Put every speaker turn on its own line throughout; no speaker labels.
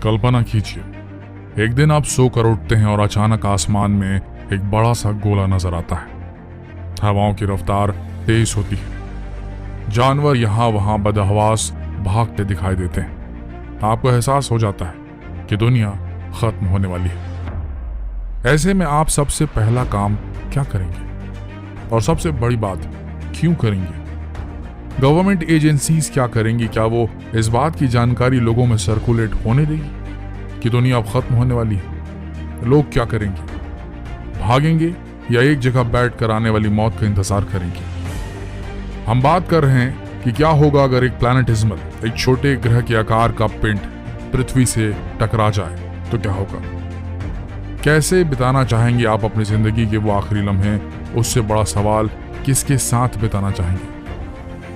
कल्पना कीजिए, एक दिन आप सोकर उठते हैं और अचानक आसमान में एक बड़ा सा गोला नजर आता है। हवाओं की रफ्तार तेज होती है, जानवर यहां वहां बदहवास भागते दिखाई देते हैं। आपको एहसास हो जाता है कि दुनिया खत्म होने वाली है। ऐसे में आप सबसे पहला काम क्या करेंगे, और सबसे बड़ी बात, क्यों करेंगे? गवर्नमेंट एजेंसीज क्या करेंगी? क्या वो इस बात की जानकारी लोगों में सर्कुलेट होने देगी कि दुनिया अब खत्म होने वाली है? लोग क्या करेंगे? भागेंगे या एक जगह बैठ कर आने वाली मौत का इंतजार करेंगे? हम बात कर रहे हैं कि क्या होगा अगर एक प्लैनेटिज्मल, एक छोटे ग्रह के आकार का पिंड पृथ्वी से टकरा जाए तो क्या होगा? कैसे बिताना चाहेंगे आप अपनी जिंदगी के वो आखिरी लम्हे? उससे बड़ा सवाल, किसके साथ बिताना चाहेंगे?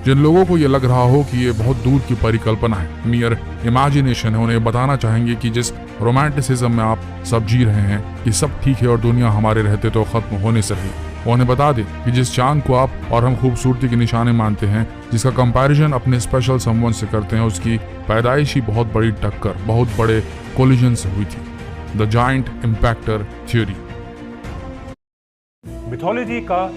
जिन लोगों को ये लग रहा हो कि ये बहुत दूर की परिकल्पना है, मियर इमेजिनेशन है, उन्हें बताना चाहेंगे कि जिस रोमांटिसिज्म में आप सब जी रहे हैं कि सब ठीक है और दुनिया हमारे रहते तो खत्म होने से ही, उन्हें बता दें कि जिस चांद को आप और हम खूबसूरती के निशाने मानते हैं, जिसका कंपैरिजन अपने स्पेशल समवन से करते हैं, उसकी पैदाइश ही बहुत बड़ी टक्कर, बहुत बड़े कोलिजन से हुई थी। The giant impactor theory.
Mythology का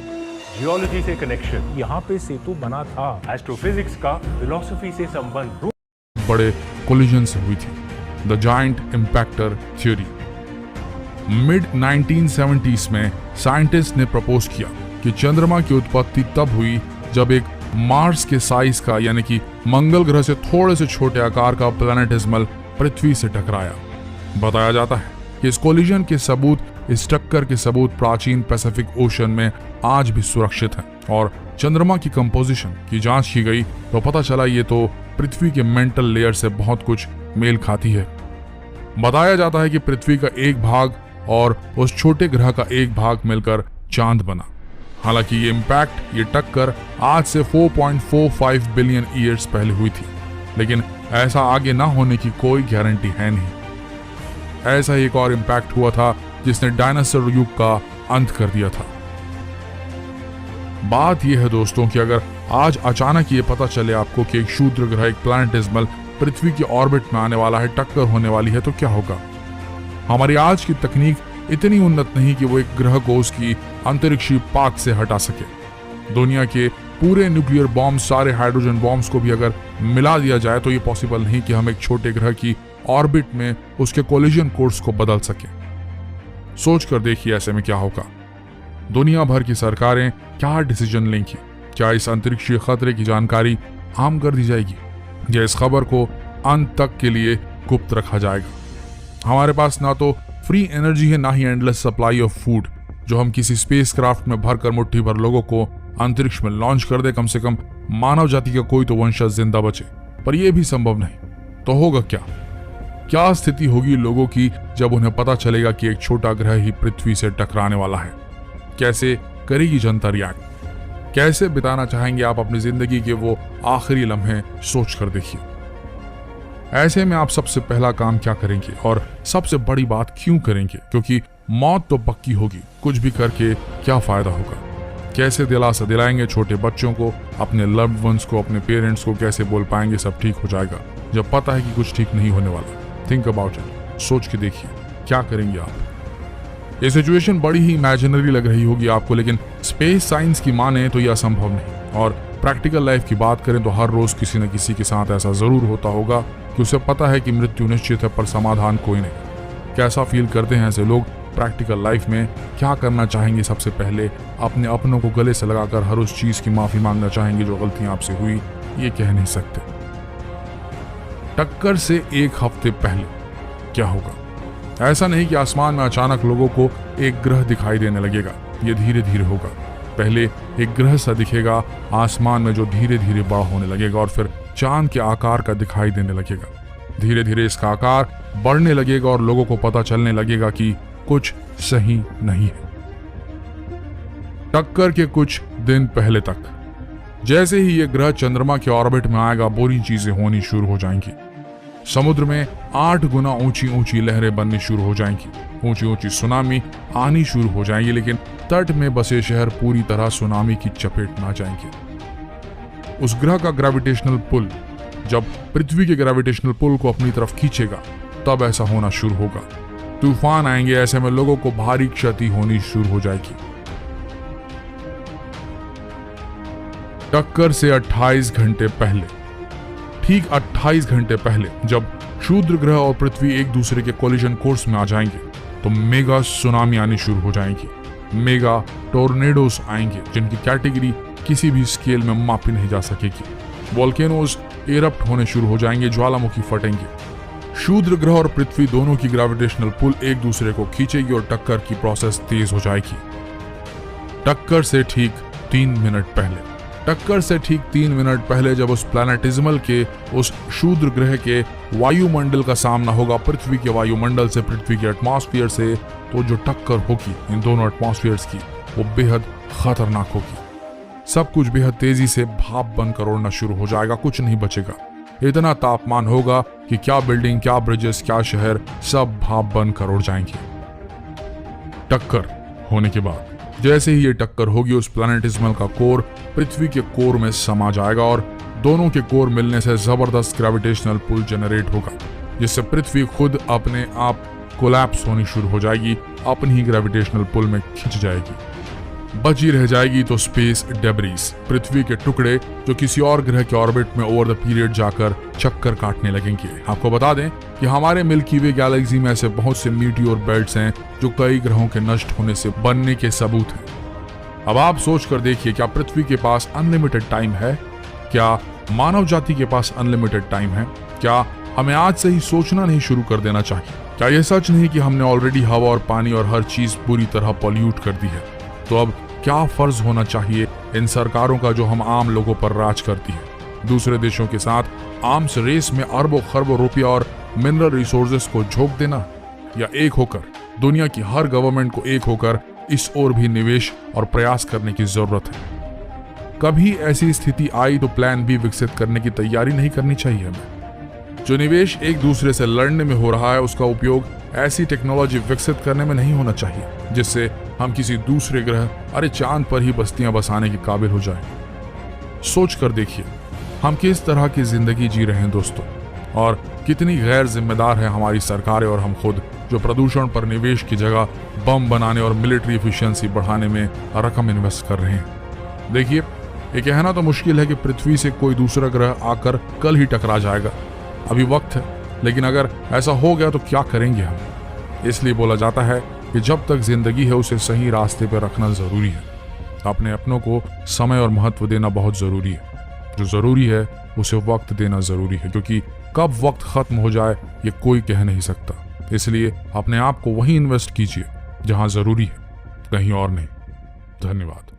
जियोलॉजी से कनेक्शन,
यहाँ पे सेतु बना था।
एस्ट्रोफिजिक्स का फिलॉसफी से संबंध,
बड़े कोलिजन से हुई थी। The giant impactor theory. Mid 1970s में साइंटिस्ट ने प्रपोज किया कि चंद्रमा की उत्पत्ति तब हुई जब एक मार्स के साइज का, यानी कि मंगल ग्रह से थोड़े से छोटे आकार का प्लैनेटिज्मल पृथ्वी से टकराया। बताया जाता है कि इस कोलिजन के सबूत, इस टक्कर के सबूत प्राचीन पैसिफिक ओशन में आज भी सुरक्षित हैं, और चंद्रमा की कंपोजिशन की जांच की गई तो पता चला ये तो पृथ्वी के मेंटल लेयर से बहुत कुछ मेल खाती है। बताया जाता है कि पृथ्वी का एक भाग और उस छोटे ग्रह का एक भाग मिलकर चांद बना। हालांकि ये इम्पैक्ट, ये टक्कर आज से 4.45 बिलियन ईयर्स पहले हुई थी, लेकिन ऐसा आगे ना होने की कोई गारंटी है नहीं। ऐसा ही एक और इम्पैक्ट हुआ था जिसने डायनासोर युग का अंत कर दिया था। बात यह है दोस्तों कि अगर आज अचानक ये पता चले आपको कि एक क्षुद्र ग्रह, एक प्लैनेटिज्मल पृथ्वी की ऑर्बिट में आने वाला है, टक्कर होने वाली है, तो क्या होगा? हमारी आज की तकनीक इतनी उन्नत नहीं कि वो एक ग्रह को उसकी अंतरिक्षीय पाथ से हटा सके। दुनिया के पूरे न्यूक्लियर बॉम्ब, सारे हाइड्रोजन बॉम्ब्स को भी अगर मिला दिया जाए तो ये पॉसिबल नहीं कि हम एक छोटे ग्रह की ऑर्बिट में उसके कोलिजन कोर्स को बदल सके। सोच कर देखिए ऐसे में क्या होगा। दुनिया भर की सरकारें क्या डिसीजन लेंगी? क्या इस अंतरिक्षीय खतरे की जानकारी आम कर दी जाएगी, या इस खबर को अंत तक के लिए गुप्त रखा जाएगा? हमारे पास ना तो फ्री एनर्जी है, ना ही एंडलेस सप्लाई ऑफ फूड जो हम किसी स्पेसक्राफ्ट में भरकर मुट्ठी भर लोगों को अंतरिक्ष में लॉन्च कर दे। कम से कम मानव जाति का कोई तो वंशज जिंदा बचे, पर यह भी संभव नहीं। तो होगा क्या? क्या स्थिति होगी लोगों की जब उन्हें पता चलेगा कि एक छोटा ग्रह ही पृथ्वी से टकराने वाला है? कैसे करेगी जनता रिएक्ट? कैसे बिताना चाहेंगे आप अपनी जिंदगी के वो आखिरी लम्हे? सोच कर देखिए। ऐसे में आप सबसे पहला काम क्या करेंगे, और सबसे बड़ी बात, क्यों करेंगे? क्योंकि मौत तो पक्की होगी, कुछ भी करके क्या फायदा होगा? कैसे दिलासा दिलाएंगे छोटे बच्चों को, अपने लव्ड वंस को, अपने पेरेंट्स को? कैसे बोल पाएंगे सब ठीक हो जाएगा जब पता है कि कुछ ठीक नहीं होने वाला? थिंक अबाउट इट, सोच के देखिए क्या करेंगे आप। ये सिचुएशन बड़ी ही इमेजिनरी लग रही होगी आपको, लेकिन स्पेस साइंस की माने तो यह असंभव नहीं। और प्रैक्टिकल लाइफ की बात करें तो हर रोज किसी न किसी के साथ ऐसा जरूर होता होगा कि उसे पता है कि मृत्यु निश्चित है, पर समाधान कोई नहीं। कैसा फील करते हैं ऐसे लोग प्रैक्टिकल लाइफ में? क्या करना चाहेंगे? सबसे पहले अपने अपनों को गले से लगाकर हर उस चीज की माफी मांगना चाहेंगे जो गलतियां आपसे हुई? ये कह नहीं सकते। टक्कर से एक हफ्ते पहले क्या होगा? ऐसा नहीं कि आसमान में अचानक लोगों को एक ग्रह दिखाई देने लगेगा। ये धीरे धीरे होगा। पहले एक ग्रह सा दिखेगा आसमान में जो धीरे धीरे बड़ा होने लगेगा, और फिर चांद के आकार का दिखाई देने लगेगा। धीरे धीरे इसका आकार बढ़ने लगेगा और लोगों को पता चलने लगेगा कि कुछ सही नहीं है। टक्कर के कुछ दिन पहले तक जैसे ही ये ग्रह चंद्रमा के ऑर्बिट में आएगा, बुरी चीजें होनी शुरू हो जाएंगी। समुद्र में 8 गुना ऊंची ऊंची लहरें बननी शुरू हो जाएंगी, ऊंची ऊंची सुनामी आनी शुरू हो जाएंगी, लेकिन तट में बसे शहर पूरी तरह सुनामी की चपेट में आ जाएंगे। उस ग्रह का ग्रेविटेशनल पुल जब पृथ्वी के ग्रेविटेशनल पुल को अपनी तरफ खींचेगा तब ऐसा होना शुरू होगा। तूफान आएंगे, ऐसे में लोगों को भारी क्षति होनी शुरू हो जाएगी। टक्कर से 28 घंटे पहले, ठीक 28 घंटे पहले, जब क्षुद्र ग्रह और पृथ्वी एक दूसरे के कोलिजन कोर्स में आ जाएंगे तो मेगा सुनामी आनी शुरू हो जाएंगी। मेगा टोर्नेडोस आएंगे जिनकी कैटेगरी किसी भी स्केल में मापी नहीं जा सकेगी। वोल्केनोज इरप्ट होने शुरू हो जाएंगे, ज्वालामुखी फटेंगे। क्षुद्र ग्रह और पृथ्वी दोनों की ग्रेविटेशनल पुल एक दूसरे को खींचेगी और टक्कर की प्रोसेस तेज हो जाएगी। टक्कर से ठीक 3 मिनट पहले, टक्कर से ठीक 3 मिनट पहले जब उस प्लैनेटिज्मल के, उस क्षुद्र ग्रह के वायुमंडल का सामना होगा पृथ्वी के वायुमंडल से, पृथ्वी के एटमॉस्फेयर से, तो जो टक्कर होगी इन दोनों एटमॉस्फेयर्स की वो बेहद खतरनाक होगी। सब कुछ बेहद तेजी से भाप बनकर उड़ना शुरू हो जाएगा, कुछ नहीं बचेगा। इतना तापमान होगा कि क्या बिल्डिंग, क्या ब्रिजेस, क्या शहर, सब भाप बनकर उड़ जाएंगे। टक्कर होने के बाद जैसे ही ये टक्कर होगी, उस प्लैनेटिज्मल का कोर पृथ्वी के कोर में समा जाएगा और दोनों के कोर मिलने से जबरदस्त ग्रेविटेशनल पुल जनरेट होगा, जिससे पृथ्वी खुद अपने आप कोलैप्स होनी शुरू हो जाएगी, अपनी ही ग्रेविटेशनल पुल में खिंच जाएगी। बची रह जाएगी तो स्पेस डेब्रिस, पृथ्वी के टुकड़े जो किसी और ग्रह के ऑर्बिट में ओवर द पीरियड जाकर चक्कर काटने लगेंगे। आपको बता दें कि हमारे मिल्की वे गैलेक्सी में ऐसे बहुत से मीटियोर बेल्ट्स हैं जो कई ग्रहों के नष्ट होने से बनने के सबूत हैं। अब आप सोच कर देखिए, क्या पृथ्वी के पास अनलिमिटेड टाइम है? क्या मानव जाति के पास अनलिमिटेड टाइम है? क्या हमें आज से ही सोचना नहीं शुरू कर देना चाहिए? क्या यह सच नहीं कि हमने ऑलरेडी हवा और पानी और हर चीज पूरी तरह पॉल्यूट कर दी है? तो अब क्या फर्ज होना चाहिए इन सरकारों का जो हम आम लोगों पर राज करती है? दूसरे देशों के साथ आर्म्स रेस में अरबों खरबों रुपया और मिनरल रिसोर्सेस को झोंक देना, या एक होकर दुनिया की हर गवर्नमेंट को एक होकर इस ओर भी निवेश और प्रयास करने की जरूरत है। कभी ऐसी स्थिति आई तो प्लान बी विकसित करने की तैयारी नहीं करनी चाहिए हमें। जो निवेश एक दूसरे से लड़ने में हो रहा है उसका उपयोग ऐसी टेक्नोलॉजी विकसित करने में नहीं होना चाहिए जिससे हम किसी दूसरे ग्रह, अरे चांद पर ही बस्तियां बसाने के काबिल हो जाएं। सोच कर देखिए हम किस तरह की जिंदगी जी रहे हैं दोस्तों, और कितनी गैर जिम्मेदार है हमारी सरकारें और हम खुद, जो प्रदूषण पर निवेश की जगह बम बनाने और मिलिट्री एफिशिएंसी बढ़ाने में रकम इन्वेस्ट कर रहे हैं। देखिए, ये कहना तो मुश्किल है कि पृथ्वी से कोई दूसरा ग्रह आकर कल ही टकरा जाएगा, अभी वक्त है, लेकिन अगर ऐसा हो गया तो क्या करेंगे हम? इसलिए बोला जाता है कि जब तक जिंदगी है उसे सही रास्ते पर रखना जरूरी है। अपने अपनों को समय और महत्व देना बहुत जरूरी है। जो जरूरी है उसे वक्त देना जरूरी है, क्योंकि कब वक्त खत्म हो जाए ये कोई कह नहीं सकता। इसलिए अपने आप को वहीं इन्वेस्ट कीजिए जहां जरूरी है, कहीं और नहीं। धन्यवाद।